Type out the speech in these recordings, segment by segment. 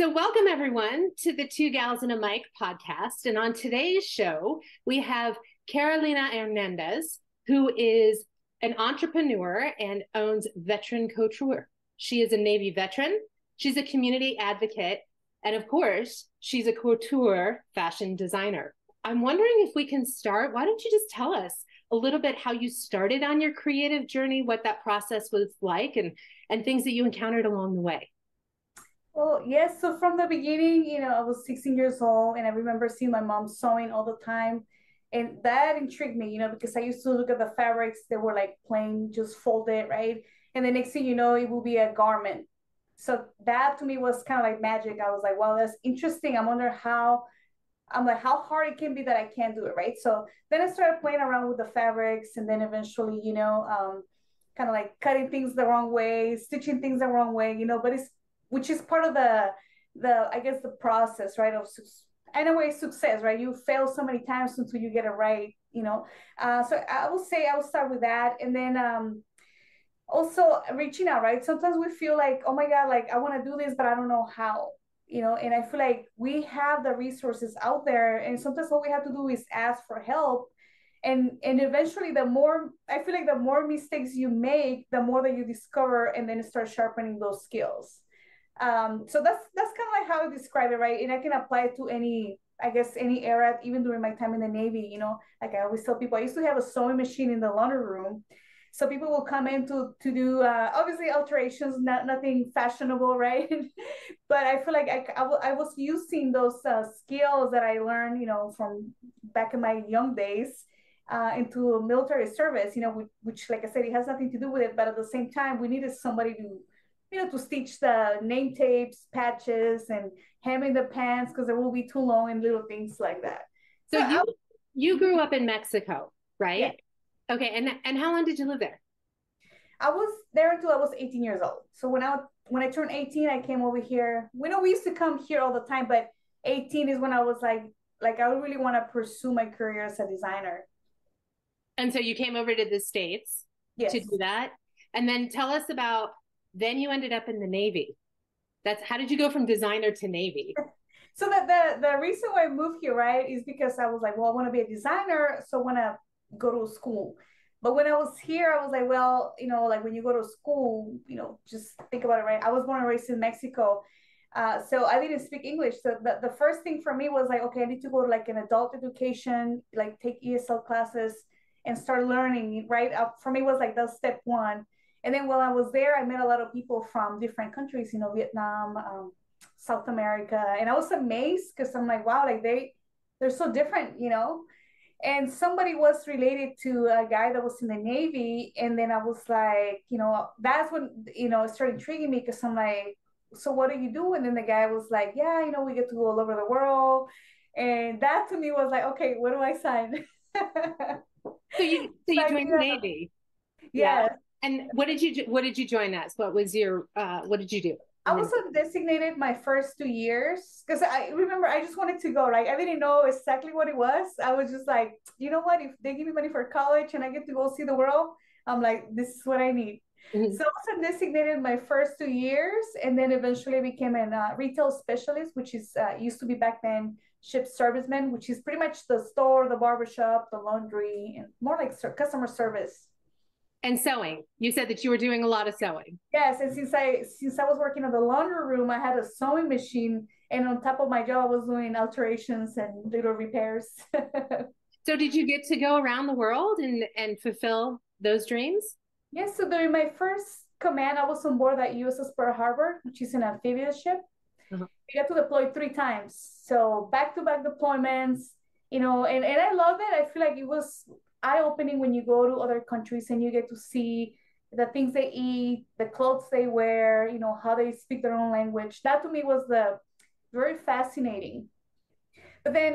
So, welcome everyone to the Two Gals and a Mic podcast. And on today's show, we have Carolina Hernandez, who is an entrepreneur and owns Veteran Couture. She is a Navy veteran, she's a community advocate, and of course, she's a couture fashion designer. I'm wondering if we can start. Why don't you just tell us a little bit how you started on your creative journey, what that process was like, and things that you encountered along the way? Well, yes. So from the beginning, I was 16 years old and I remember seeing my mom sewing all the time. And that intrigued me, because I used to look at the fabrics that were like plain, just folded, right? And the next thing you know, it will be a garment. So that to me was kind of like magic. I was like, wow, that's interesting. I'm like, how hard it can be that I can't do it, right? So then I started playing around with the fabrics and then eventually, kind of like cutting things the wrong way, stitching things the wrong way, but it's which is part of the I guess the process, right? In a way, success, right? You fail so many times until you get it right. So I will say I will start with that, and then also reaching out, right? Sometimes we feel like, oh my God, like I want to do this, but I don't know how. And I feel like we have the resources out there, and sometimes all we have to do is ask for help. And eventually I feel like the more mistakes you make, the more that you discover and then start sharpening those skills. So that's kind of like how I describe it, right? And I can apply it to any era, even during my time in the Navy. Like I always tell people, I used to have a sewing machine in the laundry room, so people will come in to do obviously alterations, nothing fashionable, right? But I feel like I was using those skills that I learned, from back in my young days. Into military service, which, like I said, it has nothing to do with it, but at the same time, we needed somebody to stitch the name tapes, patches, and hemming the pants because they will be too long and little things like that. So you grew up in Mexico, Yeah, right? Okay, and how long did you live there? I was there until I was 18 years old. So when I turned 18, I came over here. We used to come here all the time, but 18 is when I was like I really want to pursue my career as a designer. And so you came over to the States to Yes. do that. And then tell us about, then you ended up in the Navy. That's how did you go from designer to Navy? So the reason why I moved here, right, is because I was like, well, I want to be a designer, so I want to go to school. But when I was here, I was like, well, like when you go to school, just think about it, right? I was born and raised in Mexico. So I didn't speak English. So the first thing for me was like, okay, I need to go to like an adult education, like take ESL classes and start learning, right? For me, it was like that's step one. And then while I was there, I met a lot of people from different countries, Vietnam, South America, and I was amazed because I'm like, wow, like they're so different. And somebody was related to a guy that was in the Navy, and then I was like, that's when it started intriguing me because I'm like, so what do you do? And then the guy was like, yeah, we get to go all over the world, and that to me was like, okay, where do I sign? So you Sign joined me the up. Navy. Yeah. Yes. And what did you join as? What did you do I in the was Navy? designated my first 2 years because I remember I just wanted to go. Like I didn't know exactly what it was. I was just like, you know what? If they give me money for college and I get to go see the world, I'm like, this is what I need. Mhm. So I was designated my first 2 years, and then eventually I became a retail specialist, which is used to be back then ship serviceman, which is pretty much the store, the barbershop, the laundry, and more like customer service. And sewing. You said that you were doing a lot of sewing. Yes, and since I was working in the laundry room, I had a sewing machine, and on top of my job, I was doing alterations and little repairs. So did you get to go around the world and fulfill those dreams? Yes, so during my first command, I was on board at USS Pearl Harbor, which is an amphibious ship. Uh-huh. We got to deploy 3 times, so back-to-back deployments. And I love it. I feel like it was eye-opening when you go to other countries and you get to see the things they eat, the clothes they wear, how they speak their own language. That to me was the very fascinating. But then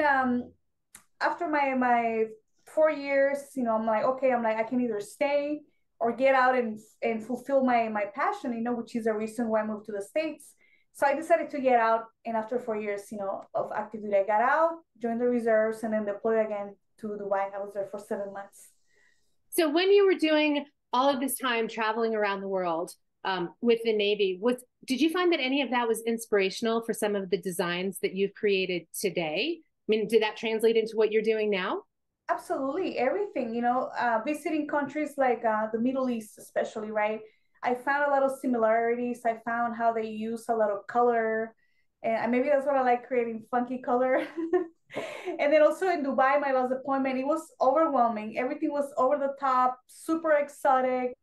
after my 4 years, I'm like, okay, I can either stay or get out and fulfill my passion, which is the reason why I moved to the States. So I decided to get out, and after 4 years, of active duty, I got out, joined the reserves, and then deployed again to Dubai. I was there for 7 months. So when you were doing all of this time traveling around the world, with the Navy. Did you find that any of that was inspirational for some of the designs that you've created today? I mean, did that translate into what you're doing now? Absolutely, everything, visiting countries like the Middle East, especially, right? I found a lot of similarities. I found how they use a lot of color, and maybe that's what I like, creating funky color. And then also in Dubai, my last appointment, it was overwhelming. Everything was over the top, super exotic,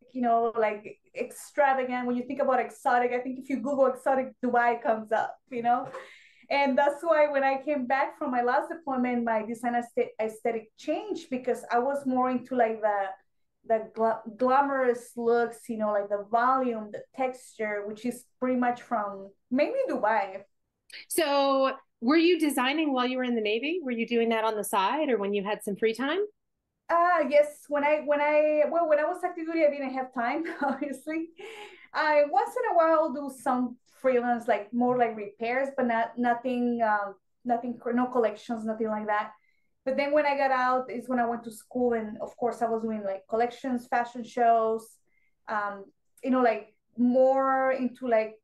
like extravagant. When you think about exotic, I think if you Google exotic Dubai, it comes up. And that's why when I came back from my last appointment, my design aesthetic changed, because I was more into like the glamorous looks, like the volume, the texture, which is pretty much from mainly Dubai. So were you designing while you were in the Navy? Were you doing that on the side or when you had some free time? Yes. When I was active duty, I didn't have time, obviously. I once in a while do some freelance, like more like repairs, but nothing, no collections, nothing like that. But then when I got out is when I went to school, and of course I was doing like collections, fashion shows, um, like more into like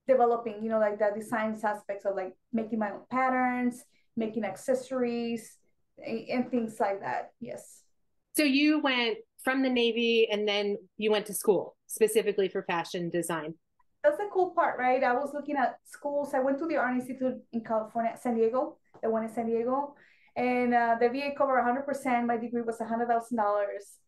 developing, like the design aspects of like making my own patterns, making accessories, and things like that. Yes. So you went from the Navy and then you went to school specifically for fashion design. That's the cool part, right? I was looking at schools. I went to the Art Institute in California, San Diego, the one in San Diego, and the VA covered 100%. My degree was $100,000,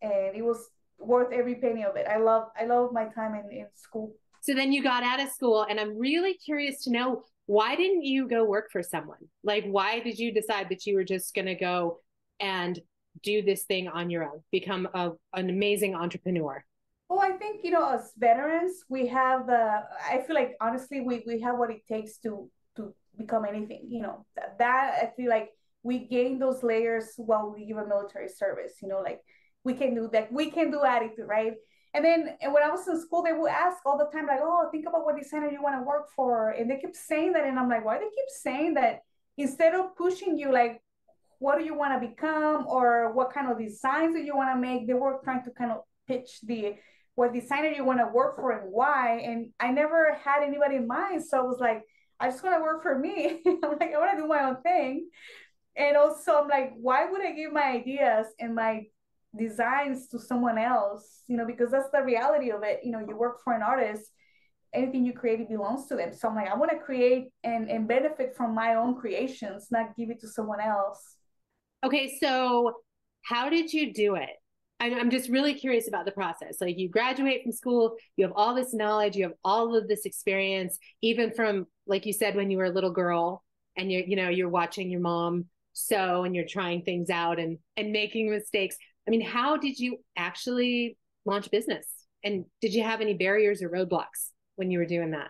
and it was worth every penny of it. I love my time in school. So then you got out of school, and I'm really curious to know, why didn't you go work for someone? Like, why did you decide that you were just going to go and do this thing on your own, become an amazing entrepreneur? Well, I think, as veterans, I feel like honestly, we have what it takes to become anything, that I feel like we gain those layers while we give a military service, like we can do attitude, right? And when I was in school, they would ask all the time, like, oh, think about what designer you want to work for. And they kept saying that. And I'm like, why they keep saying that, instead of pushing you, like, what do you want to become, or what kind of designs do you want to make? They were trying to kind of pitch what designer you want to work for and why. And I never had anybody in mind. So I was like, I just want to work for me. I'm like, I want to do my own thing. And also I'm like, why would I give my ideas and my designs to someone else? Because that's the reality of it. You work for an artist, anything you create, it belongs to them. So I'm like, I want to create and benefit from my own creations, not give it to someone else. Okay, so how did you do it? I'm just really curious about the process. Like, you graduate from school, you have all this knowledge, you have all of this experience, even from, like you said, when you were a little girl, and you're watching your mom sew and you're trying things out and making mistakes. I mean, how did you actually launch business? And did you have any barriers or roadblocks when you were doing that?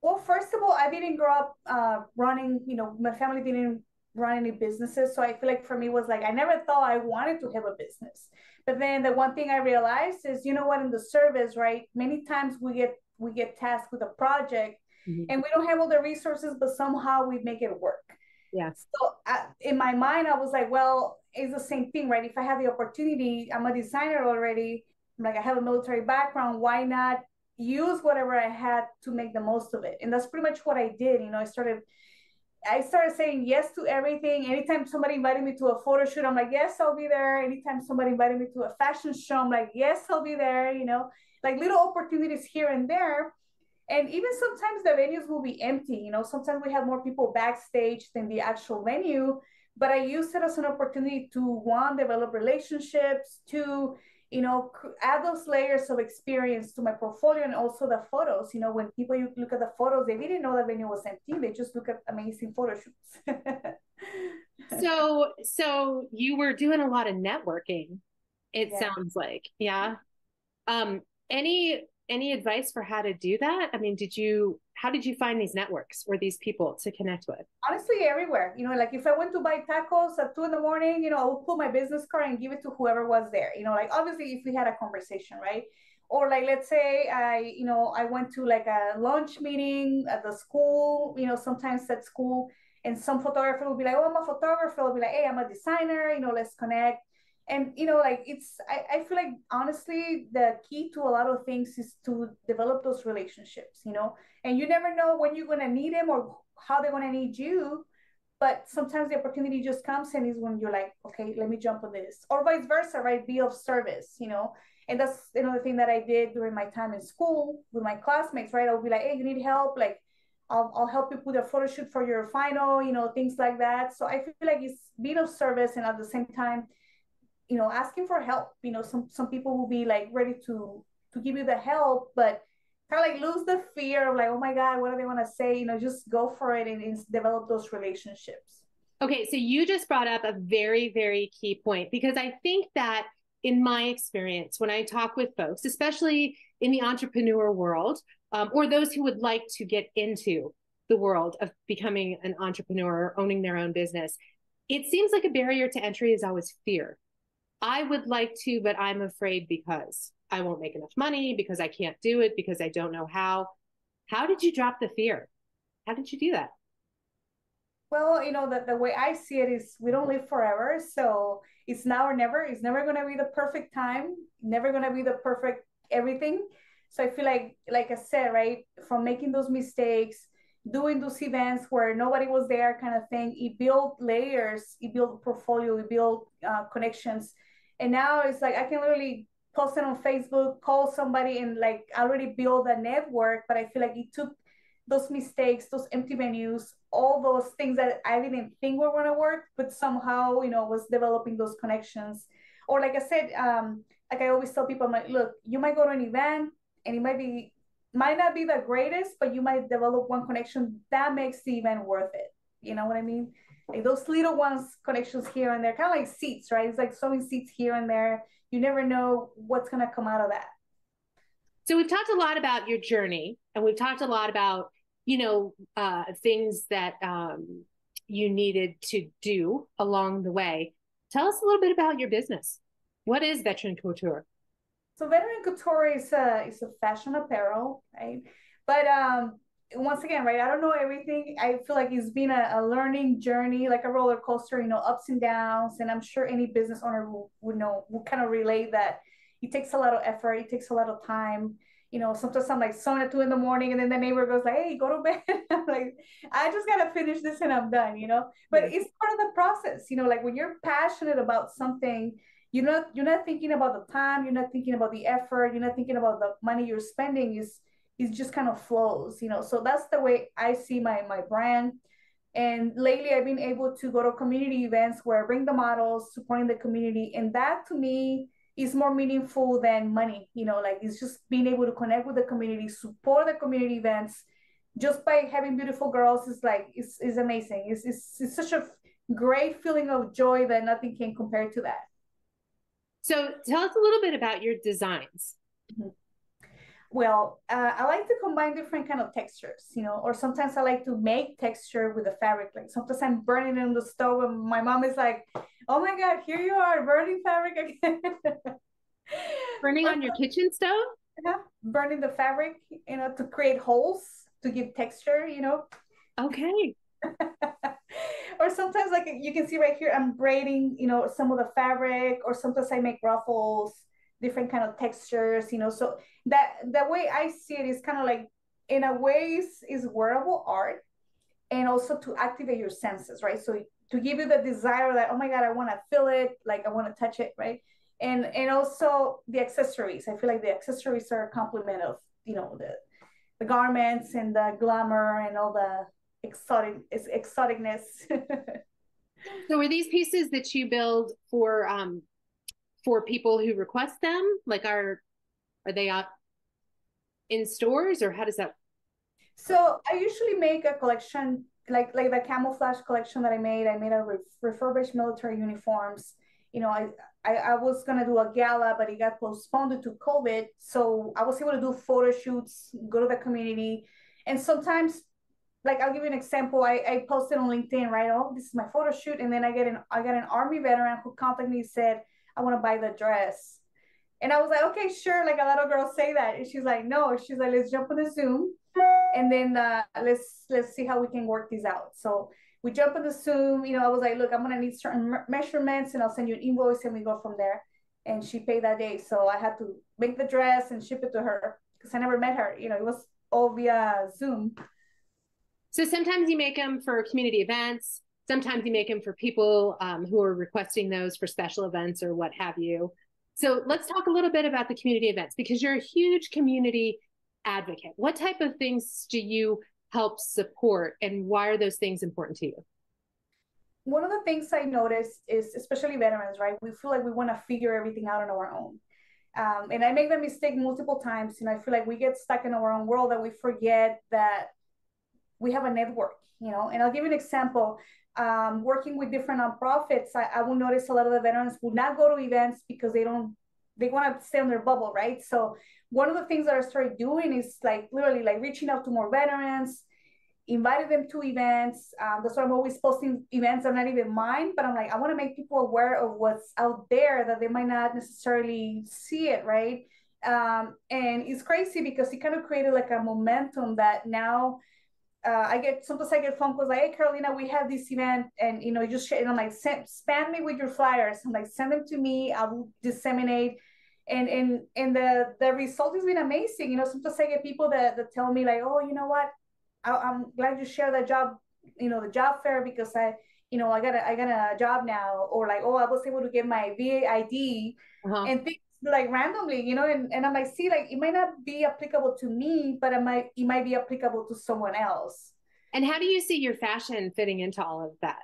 Well, first of all, I didn't grow up running, my family didn't run any businesses. So I feel like for me was like, I never thought I wanted to have a business. But then the one thing I realized is, what, in the service, right? Many times we get tasked with a project, mm-hmm. and we don't have all the resources, but somehow we make it work. Yeah. So in my mind, I was like, well, it's the same thing, right? If I have the opportunity, I'm a designer already. I'm like, I have a military background. Why not use whatever I had to make the most of it? And that's pretty much what I did. I started saying yes to everything. Anytime somebody invited me to a photo shoot, I'm like, yes, I'll be there. Anytime somebody invited me to a fashion show, I'm like, yes, I'll be there. Like little opportunities here and there. And even sometimes the venues will be empty. Sometimes we have more people backstage than the actual venue. But I use it as an opportunity to, one, develop relationships, two, add those layers of experience to my portfolio, and also the photos. When people look at the photos, they didn't know the venue was empty. They just look at amazing photo shoots. So you were doing a lot of networking, it sounds like. Yeah. Any advice for how to do that? I mean, how did you find these networks or these people to connect with? Honestly, everywhere. Like if I went to buy tacos at 2 a.m, I would pull my business card and give it to whoever was there. Like obviously if we had a conversation, right? Or like, let's say I went to like a lunch meeting at the school, sometimes at school, and some photographer will be like, oh, I'm a photographer. I'll be like, hey, I'm a designer, let's connect. And like I feel like honestly the key to a lot of things is to develop those relationships, and you never know when you're going to need them or how they're going to need you. But sometimes the opportunity just comes and is when you're like, okay, let me jump on this, or vice versa, right? Be of service, and that's another thing that I did during my time in school with my classmates, right? I'll be like, hey, you need help, like I'll help you with a photo shoot for your final, things like that. So I feel like it's being of service, and at the same time, asking for help. Some people will be like ready to give you the help, but kind of like lose the fear of like, oh my God, what do they want to say? Just go for it and develop those relationships. Okay, so you just brought up a very, very key point, because I think that in my experience, when I talk with folks, especially in the entrepreneur world, or those who would like to get into the world of becoming an entrepreneur or owning their own business, it seems like a barrier to entry is always fear. I would like to, but I'm afraid because I won't make enough money, because I can't do it, because I don't know how. How did you drop the fear? How did you do that? Well, the way I see it is we don't live forever. So it's now or never. It's never going to be the perfect time, never going to be the perfect everything. So I feel like I said, right, from making those mistakes, doing those events where nobody was there kind of thing, it built layers, it built portfolio, it built connections. And now it's like I can literally post it on Facebook, call somebody, and like already build a network. But I feel like it took those mistakes, those empty venues, all those things that I didn't think were going to work, but somehow, was developing those connections. Or like I said, like I always tell people, I'm like, look, you might go to an event and it might not be the greatest, but you might develop one connection that makes the event worth it. You know what I mean? Like those little ones, connections here and there, kind of like seats, right? It's like sowing seeds here and there. You never know what's going to come out of that. So we've talked a lot about your journey, and we've talked a lot about, things that you needed to do along the way. Tell us a little bit about your business. What is Veteran Couture? So Veteran Couture is a fashion apparel, right? But once again, right, I don't know everything. I feel like it's been a learning journey, like a roller coaster, ups and downs. And I'm sure any business owner will kind of relate that it takes a lot of effort, it takes a lot of time. Sometimes I'm like sewing at 2 in the morning, and then the neighbor goes like, "Hey, go to bed." I'm like, I just gotta finish this and I'm done. But Yes. it's part of the process. Like when you're passionate about something, you're not thinking about the time, you're not thinking about the effort, you're not thinking about the money you're spending. Is just kind of flows. So that's the way I see my brand. And lately I've been able to go to community events where I bring the models, supporting the community, and that to me is more meaningful than money. Like it's just being able to connect with the community, support the community events just by having beautiful girls is like is amazing. It's such a great feeling of joy that nothing can compare to that. So tell us a little bit about your designs. Mhm. Well, I like to combine different kind of textures, or sometimes I like to make texture with the fabric. Like sometimes I'm burning it on the stove, and my mom is like, "Oh my God, here you are burning fabric again." Burning Or on your kitchen stove? burning the fabric, to create holes to give texture. Okay. Or sometimes, like you can see right here, I'm braiding, some of the fabric, or sometimes I make ruffles, different kind of textures. So that the way I see it is kind of like, in a way, is wearable art, and also to activate your senses, right? So to give you the desire that, oh my God, I want to feel it, like I want to touch it, right? And also the accessories. I feel like the accessories are a complement of, the garments and the glamour and all the exoticness. So were these pieces that you build for people who request them? Like are they out in stores, or how does that? So I usually make a collection, like the camouflage collection that I made. I made a refurbished military uniforms. I was gonna do a gala, but it got postponed due to COVID. So I was able to do photo shoots, go to the community, and sometimes, like I'll give you an example. I posted on LinkedIn, right? Oh, this is my photo shoot, and then I got an Army veteran who contacted me and said, "I want to buy the dress." And I was like, okay, sure. Like a lot of girls say that. And she's like, no. She's like, let's jump on the Zoom. and then let's see how we can work this out. So we jump on the Zoom. I was like, look, I'm gonna need certain measurements, and I'll send you an invoice, and we go from there. And she paid that day, so I had to make the dress and ship it to her because I never met her. It was all via Zoom. So sometimes you make them for community events. Sometimes you make them for people who are requesting those for special events or what have you. So let's talk a little bit about the community events, because you're a huge community advocate. What type of things do you help support, and why are those things important to you? One of the things I noticed is, especially veterans, right? We feel like we want to figure everything out on our own. And I make that mistake multiple times. I feel like we get stuck in our own world that we forget that we have a network, And I'll give you an example. Working with different nonprofits, I will notice a lot of the veterans will not go to events because they want to stay in their bubble, right? So one of the things that I started doing is literally reaching out to more veterans, invited them to events. That's why I'm always posting events that are not even mine, but I'm like, I want to make people aware of what's out there that they might not necessarily see it, right? And it's crazy because it kind of created a momentum that now sometimes I get phone calls like, hey, Carolina, we have this event, and just share, and I'm like, spam me with your flyers. I'm like, send them to me. I will disseminate. And the result has been amazing. Sometimes I get people that tell me like, oh, you know what? I'm glad you shared that job, the job fair, because I got a job now, or like, oh, I was able to get my VA ID and things randomly, and I'm like, see, it might not be applicable to me, but it might be applicable to someone else. And how do you see your fashion fitting into all of that?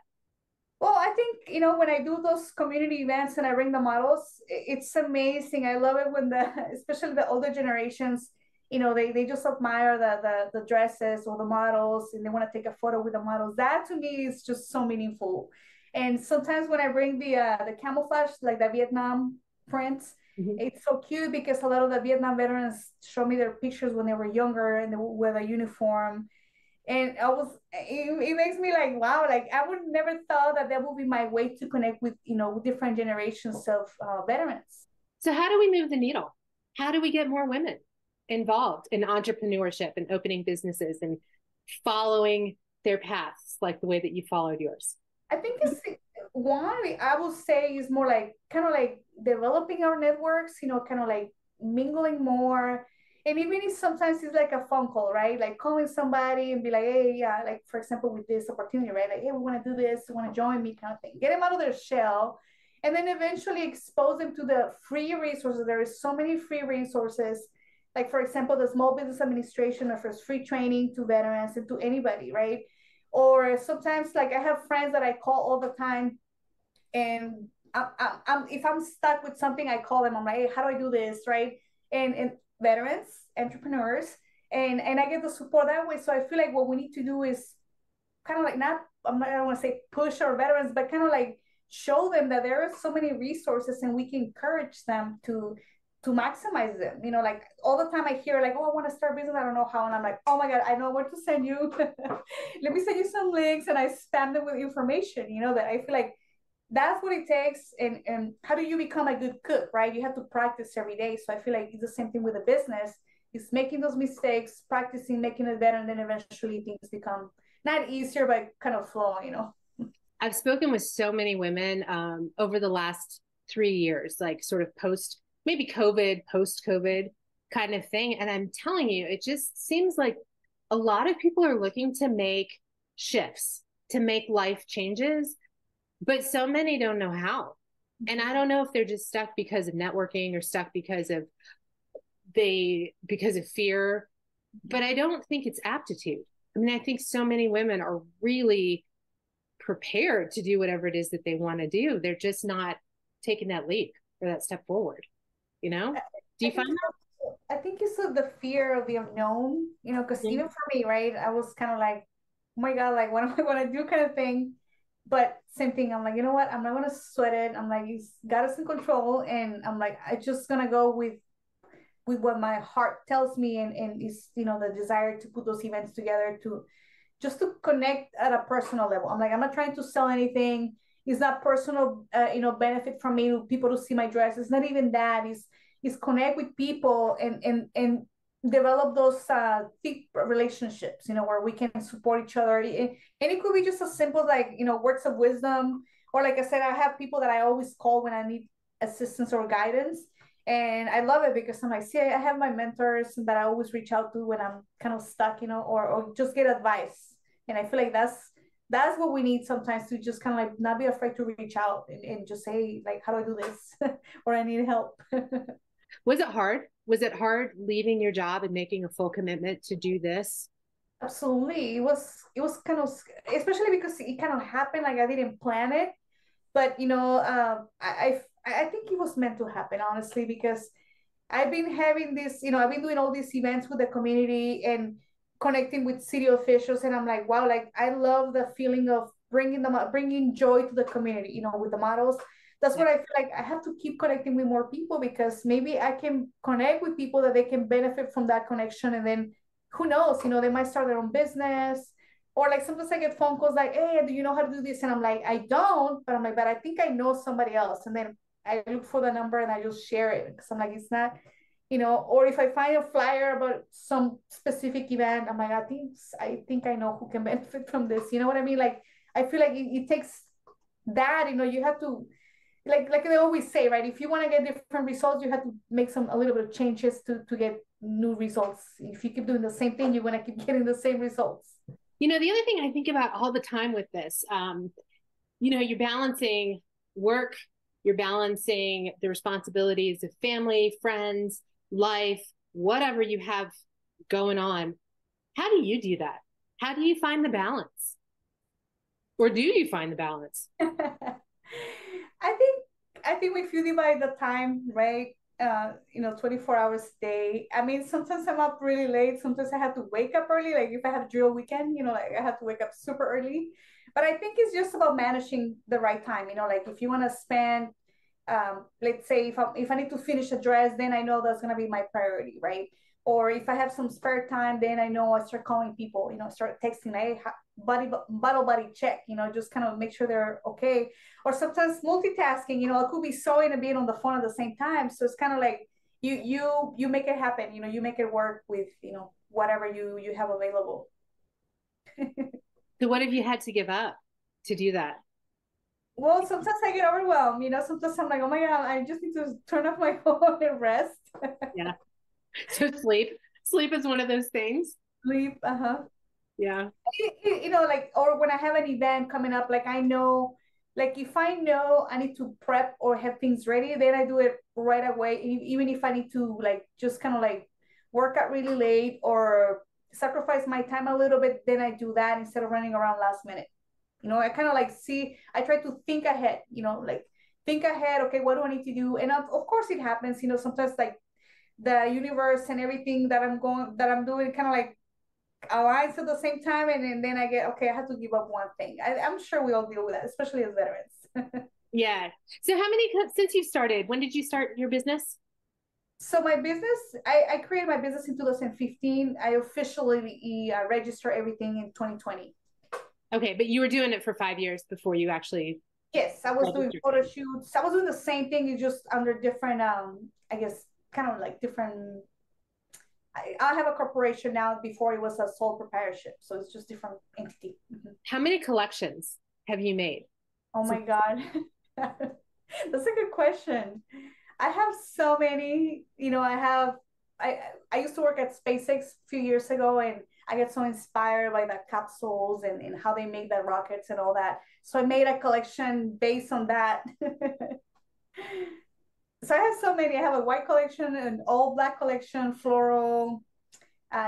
Well, I think, when I do those community events and I bring the models, it's amazing. I love it when especially the older generations, they just admire the dresses or the models, and they want to take a photo with the models. That to me is just so meaningful. And sometimes when I bring the camouflage, like the Vietnam prints, it's so cute because a lot of the Vietnam veterans show me their pictures when they were younger and they would wear the uniform. And it makes me like, wow, I would never thought that would be my way to connect with, different generations of veterans. So how do we move the needle? How do we get more women involved in entrepreneurship and opening businesses and following their paths like the way that you followed yours? I think it's one, I would say, is more kind of developing our networks, kind of mingling more. And even if sometimes it's a phone call, right? Like calling somebody and be like, hey, yeah, for example, with this opportunity, right? Like, hey, we want to do this, you want to join me, kind of thing. Get them out of their shell, and then eventually expose them to the free resources. There is so many free resources. Like, for example, the Small Business Administration offers free training to veterans and to anybody, right? Or sometimes, I have friends that I call all the time, and if I'm stuck with something, I call them. I'm like, hey, how do I do this, right? And veterans, entrepreneurs, and I get the support that way. So I feel like what we need to do is kind of I don't want to say push our veterans, but kind of show them that there are so many resources, and we can encourage them to maximize them. All the time I hear oh, I want to start business, I don't know how, and I'm like, oh my God, I know where to send you. Let me send you some links, and I spam them with information, that I feel like that's what it takes. And how do you become a good cook, right? You have to practice every day. So I feel like it's the same thing with a business. It's making those mistakes, practicing, making it better, and then eventually things become not easier, but kind of flow, I've spoken with so many women over the last 3 years, sort of post COVID kind of thing. And I'm telling you, it just seems like a lot of people are looking to make shifts, to make life changes, but so many don't know how. And I don't know if they're just stuck because of networking or stuck because of fear, but I don't think it's aptitude. I mean, I think so many women are really prepared to do whatever it is that they want to do. They're just not taking that leap or that step forward. Do you find that? I think it's the fear of the unknown, because even for me, right, I was kind of like, oh my God, what am I going to do kind of thing. But same thing, I'm like, you know what? I'm not going to sweat it. I'm like, he's got us in control. And I'm like, I just going to go with what my heart tells me. And is, the desire to put those events together to connect at a personal level. I'm like, I'm not trying to sell anything. It's not personal, benefit from me, people to see my dress. It's not even that. It's connect with people and develop those deep relationships, where we can support each other. And it could be just as simple as like, words of wisdom, or like I said, I have people that I always call when I need assistance or guidance. And I love it because I'm like, see, I have my mentors that I always reach out to when I'm kind of stuck, or just get advice. And I feel like that's what we need sometimes, to just kind of like not be afraid to reach out and just say like, how do I do this? Or I need help. Was it hard? Was it hard leaving your job and making a full commitment to do this? Absolutely. It was kind of, especially because it kind of happened, like I didn't plan it. But I think it was meant to happen, honestly, because I've been having this, I've been doing all these events with the community and connecting with city officials, and I'm like, wow, like I love the feeling of bringing joy to the community, with the models. That's what I feel like I have to keep connecting with more people, because maybe I can connect with people that they can benefit from that connection, and then who knows, they might start their own business. Or like sometimes I get phone calls like, hey, do you know how to do this? And I'm like, I don't, but I'm like, but I think I know somebody else. And then I look for the number and I just share it, because I'm like, it's not, or if I find a flyer about some specific event, I'm like, I think I know who can benefit from this. You know what I mean? Like, I feel like it takes that, you have to, like they always say, right? If you want to get different results, you have to make a little bit of changes to get new results. If you keep doing the same thing, you're going to keep getting the same results. The other thing I think about all the time with this, you're balancing work, you're balancing the responsibilities of family, friends, life, whatever you have going on. How do you do that? How do you find the balance? Or do you find the balance? I think if you divide the time, right, 24 hours a day. I mean, sometimes I'm up really late. Sometimes I have to wake up early. Like if I have drill weekend, like I have to wake up super early. But I think it's just about managing the right time. Like if you want to spend, let's say if I need to finish a dress, then I know that's gonna be my priority, right? Or if I have some spare time, then I know I start calling people. Start texting, hey, body check. Just kind of make sure they're okay. Or sometimes multitasking. I could be sewing and being on the phone at the same time. So it's kind of like you make it happen. You make it work with whatever you have available. So what have you had to give up to do that? Well, sometimes I get overwhelmed. Sometimes I'm like, oh my God, I just need to turn off my phone and rest. Yeah. So sleep is one of those things. Sleep, Yeah. Like, or when I have an event coming up, like I know, like if I know I need to prep or have things ready, then I do it right away. Even if I need to like just kind of like work out really late or sacrifice my time a little bit, then I do that instead of running around last minute. I kind of like I try to think ahead, like think ahead. Okay, what do I need to do? And of course it happens, sometimes like the universe and everything that I'm doing kind of like aligns at the same time. And then I get, okay, I have to give up one thing. I'm sure we all deal with that, especially as veterans. Yeah. So since you started, when did you start your business? So my business, I created my business in 2015. I officially registered everything in 2020. Okay, but you were doing it for 5 years before you actually. Yes, I was doing photo shoots. I was doing the same thing, it's just under different, I guess, kind of like different. I have a corporation now. Before it was a sole proprietorship, so it's just different entity. Mm-hmm. How many collections have you made? Oh my God, that's a good question. I have so many. I used to work at SpaceX a few years ago, and I get so inspired by the capsules and how they make the rockets and all that. So I made a collection based on that. So I have so many. I have a white collection, an all black collection, floral,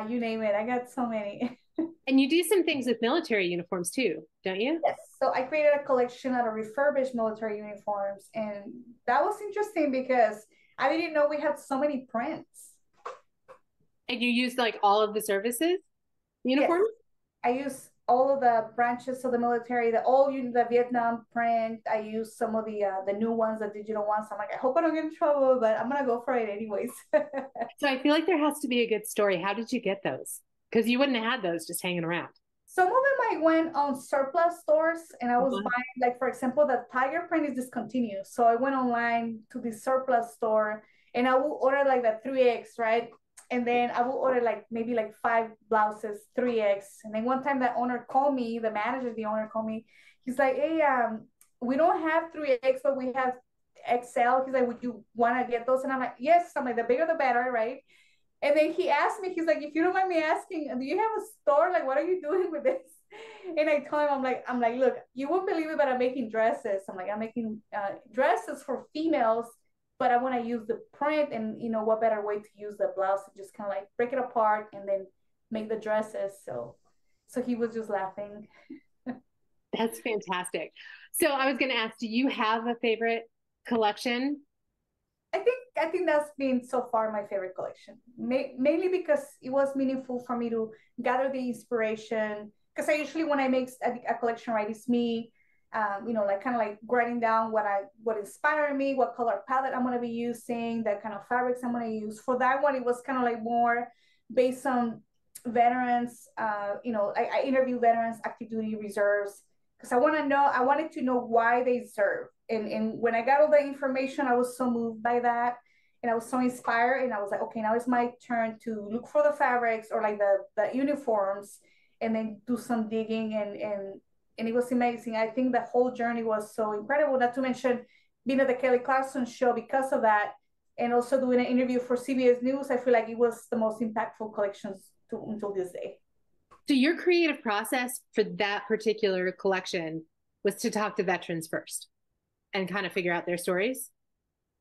you name it. I got so many. And you do some things with military uniforms too, don't you? Yes. So I created a collection out of refurbished military uniforms, and that was interesting because I didn't know we had so many prints. And you use like all of the services uniforms? Yes. I use all of the branches of the military, the Vietnam print. I use some of the new ones, the digital ones. I'm like, I hope I don't get in trouble, but I'm gonna go for it anyways. So I feel like there has to be a good story. How did you get those? Because you wouldn't have had those just hanging around. Some of them I went on surplus stores and I was buying, like for example, the tiger print is discontinued. So I went online to the surplus store and I will order like the 3X, right? And then I will order like maybe like 5 blouses, 3X. And then one time the owner called me, the manager, the owner called me. He's like, hey, we don't have 3X, but we have XL. He's like, would you want to get those? And I'm like, yes. I'm like, the bigger the better, right? And then he asked me, he's like, if you don't mind me asking, do you have a store? Like, what are you doing with this? And I told him, I'm like, look, you won't believe it, but I'm making dresses. I'm like, I'm making dresses for females, but I want to use the print, and you know, what better way to use the blouse and just kind of like break it apart and then make the dresses. So he was just laughing. That's fantastic. So I was going to ask, do you have a favorite collection? I think that's been so far my favorite collection, mainly because it was meaningful for me to gather the inspiration. Because I usually, when I make a collection, right, it's me, you know, like kind of like writing down what inspired me, what color palette I'm gonna be using, the kind of fabrics I'm gonna use. For that one, it was kind of like more based on veterans. You know, I interview veterans, active duty reserves, because I wanted to know why they serve. And when I got all the information, I was so moved by that, and I was so inspired, and I was like, okay, now it's my turn to look for the fabrics or like the uniforms, and then do some digging, and it was amazing. I think the whole journey was so incredible, not to mention being at the Kelly Clarkson show because of that, and also doing an interview for CBS News. I feel like it was the most impactful collections until this day. So your creative process for that particular collection was to talk to veterans first and kind of figure out their stories?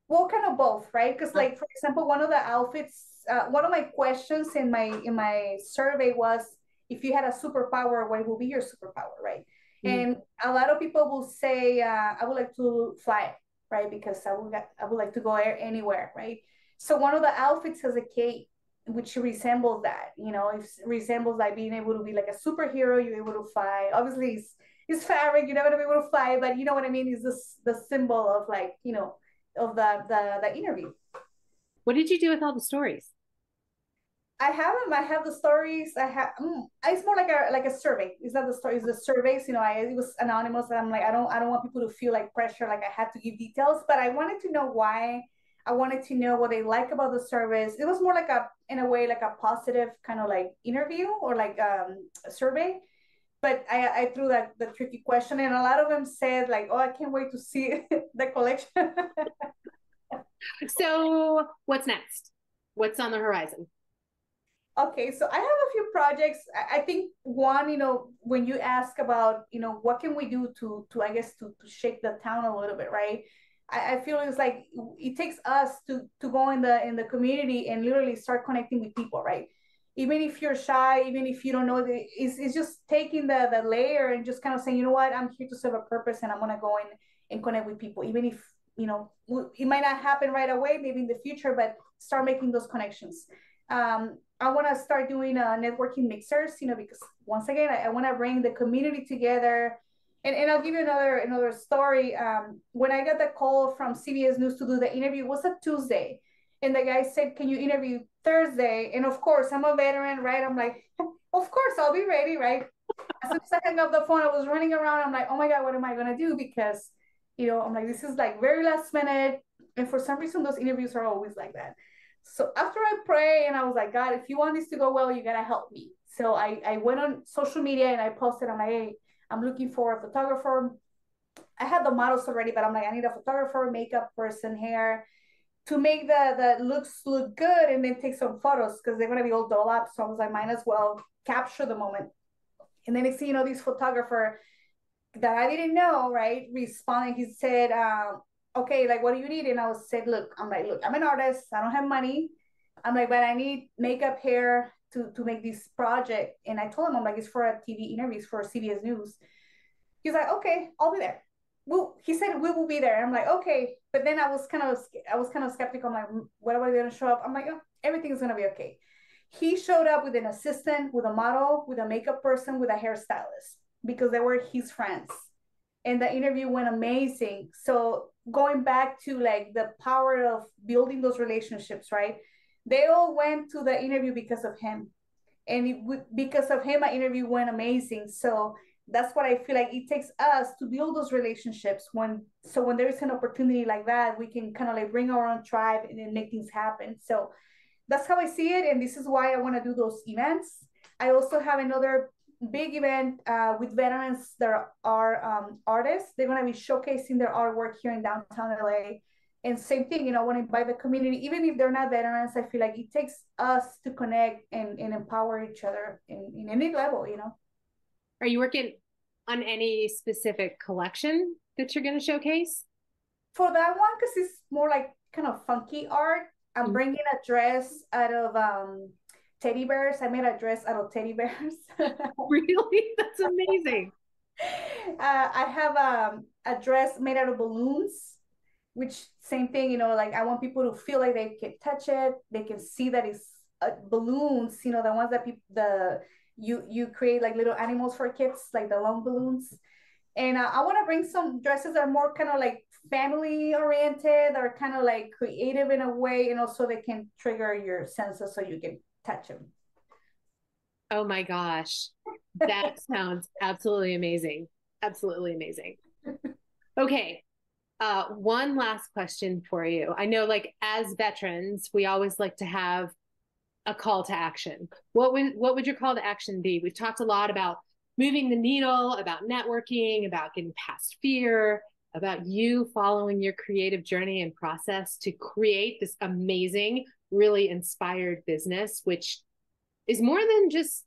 Well, kind of both, right? Because like, for example, one of the outfits, one of my questions in my survey was, if you had a superpower, what would be your superpower, right? And a lot of people will say, I would like to fly, right? Because I would like to go anywhere, right? So one of the outfits has a cape, which resembles that, you know, it resembles like being able to be like a superhero. You're able to fly. Obviously, it's fabric. You're not gonna be able to fly, but you know what I mean? Is this the symbol of, like, you know, of the interview. What did you do with all the stories? I have them. I have the stories. I have. It's more like a survey. It's not the stories. The surveys. You know, it was anonymous. And I'm like, I don't want people to feel like pressure. Like I had to give details, but I wanted to know why. I wanted to know what they like about the service. It was more like in a way, like a positive kind of like interview or like a survey. But I threw the tricky question, and a lot of them said like, "Oh, I can't wait to see the collection." So what's next? What's on the horizon? Okay, so I have a few projects. I think one, you know, when you ask about, you know, what can we do to I guess to shake the town a little bit, right? I feel it's like it takes us to go in the community and literally start connecting with people, right? Even if you're shy, even if you don't know, it's just taking the layer and just kind of saying, you know what, I'm here to serve a purpose, and I'm gonna go in and connect with people, even if, you know, it might not happen right away, maybe in the future, but start making those connections. I want to start doing networking mixers, you know, because once again, I want to bring the community together. And I'll give you another story. When I got the call from CBS News to do the interview, it was a Tuesday. And the guy said, can you interview Thursday? And of course, I'm a veteran, right? I'm like, of course, I'll be ready, right? As soon as I hung up the phone, I was running around. I'm like, oh my God, what am I going to do? Because, you know, I'm like, this is like very last minute. And for some reason, those interviews are always like that. So after I pray, and I was like, God, if you want this to go well, you got to help me. So I went on social media and I posted, I'm like, hey, I'm looking for a photographer. I had the models already, but I'm like, I need a photographer, makeup person, hair, to make the looks look good, and then take some photos because they're going to be all doll up. So I was like, might as well capture the moment. And then I see, you know, this photographer that I didn't know, right, responding. He said, okay, like, what do you need? And I was said, look, I'm an artist. I don't have money. I'm like, but I need makeup, hair to make this project. And I told him, I'm like, it's for a TV interviews for CBS News. He's like, okay, I'll be there. Well, he said we will be there. I'm like, okay. But then I was kind of skeptical. I'm like, what are they gonna show up? I'm like, oh, everything's gonna be okay. He showed up with an assistant, with a model, with a makeup person, with a hairstylist, because they were his friends. And the interview went amazing. So going back to like the power of building those relationships, right? They all went to the interview because of him. And because of him, my interview went amazing. So that's what I feel like it takes us to build those relationships. When there is an opportunity like that, we can kind of like bring our own tribe and then make things happen. So that's how I see it. And this is why I want to do those events. I also have another big event with veterans that are artists. They're going to be showcasing their artwork here in downtown LA. And same thing, I want to invite the community, even if they're not veterans. I feel like it takes us to connect and empower each other in any level, Are you working on any specific collection that you're going to showcase? For that one, because it's more like kind of funky art, I'm bringing a dress out of teddy bears. I made a dress out of teddy bears. Really? That's amazing. I have a dress made out of balloons, which same thing, like I want people to feel like they can touch it. They can see that it's balloons, the ones that you create like little animals for kids, like the long balloons. And I want to bring some dresses that are more kind of like family oriented or kind of like creative in a way, and also they can trigger your senses so you can touch them. Oh my gosh. That sounds absolutely amazing. Absolutely amazing. Okay. One last question for you. I know, like, as veterans, we always like to have a call to action. What would your call to action be? We've talked a lot about moving the needle, about networking, about getting past fear, about you following your creative journey and process to create this amazing, really inspired business, which is more than just,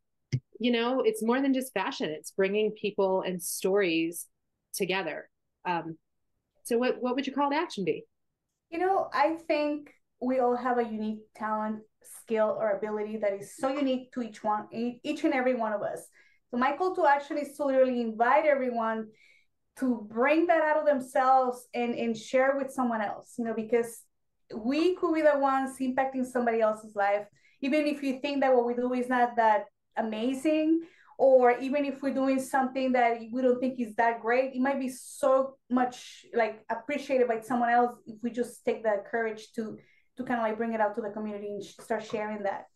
it's more than just fashion. It's bringing people and stories together. So what would your call to action be? I think we all have a unique talent, skill, or ability that is so unique to each and every one of us. So my call to action is to literally invite everyone to bring that out of themselves and share with someone else, because we could be the ones impacting somebody else's life. Even if you think that what we do is not that amazing, or even if we're doing something that we don't think is that great, it might be so much like appreciated by someone else if we just take the courage to kind of like bring it out to the community and start sharing that.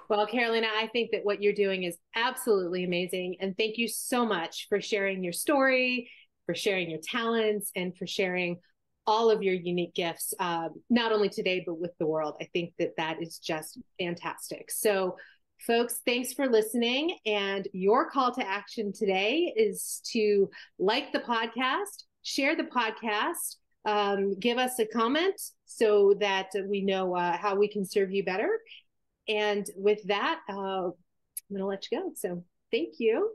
Well, Carolina, I think that what you're doing is absolutely amazing. And thank you so much for sharing your story, for sharing your talents, and for sharing all of your unique gifts, not only today, but with the world. I think that that is just fantastic. So, folks, thanks for listening. And your call to action today is to like the podcast, share the podcast, give us a comment so that we know how we can serve you better. And with that, I'm going to let you go. So thank you.